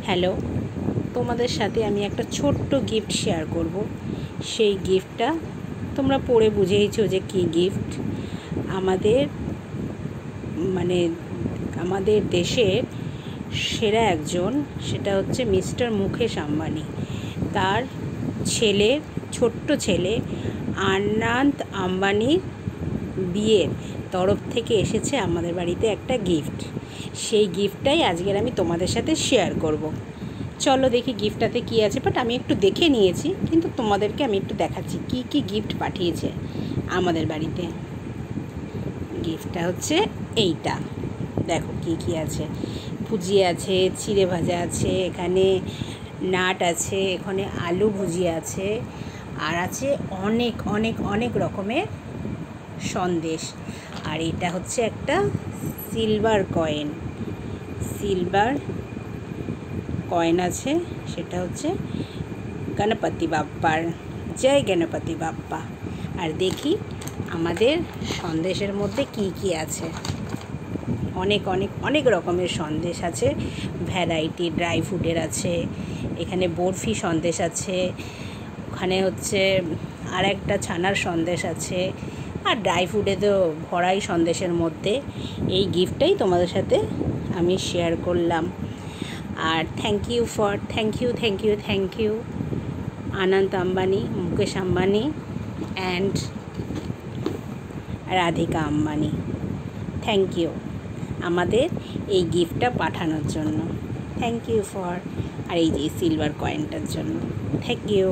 Hello, তোমাদের সাথে আমি একটা ছোট্ট গিফট শেয়ার করব। সেই গিফটটা তোমরা পড়ে বুঝেইছো যে কী গিফট। আমাদের মানে আমাদের দেশের সেরা একজন, সেটা হচ্ছে মিস্টার মুকেশ আম্বানি। তার ছেলে, ছোট্ট ছেলে আনন্ত আম্বানির বিয়ের তরফ থেকে এসেছে আমাদের বাড়িতে একটা গিফট। সেই গিফটটাই আজকের আমি তোমাদের সাথে শেয়ার করব। চলো দেখি গিফটটাতে কী আছে, বাট আমি একটু দেখে নিয়েছি, কিন্তু তোমাদেরকে আমি একটু দেখাচ্ছি কি কি গিফট পাঠিয়েছে আমাদের বাড়িতে। গিফটটা হচ্ছে এইটা, দেখো কি কি আছে। ভুজিয়া আছে, চিড়ে ভাজা আছে, এখানে নাট আছে, এখানে আলু ভুজিয়া আছে, আর আছে অনেক অনেক অনেক রকমের সন্দেশ। আর এটা হচ্ছে একটা সিলভার কয়েন আছে, সেটা হচ্ছে গণপতি বাপ্পার, জয় গণপতি বাপ্পা। আর দেখি আমাদের সন্দেশের মধ্যে কি কি আছে। অনেক অনেক অনেক রকমের সন্দেশ আছে, ভ্যারাইটি ড্রাই ফ্রুটের আছে, এখানে বরফি সন্দেশ আছে, ওখানে হচ্ছে আর একটা ছানার সন্দেশ আছে, আর ড্রাই ফ্রুটে তো ভরাই সন্দেশের মধ্যে। এই গিফটটাই তোমাদের সাথে আমি শেয়ার করলাম। আর thank you Anant Ambani, Mukesh Ambani and Radhika Ambani. Thank you আমাদের এই গিফটটা পাঠানোর জন্য। থ্যাংক ইউ আর এই যে সিলভার কয়েনটার জন্য। Thank you.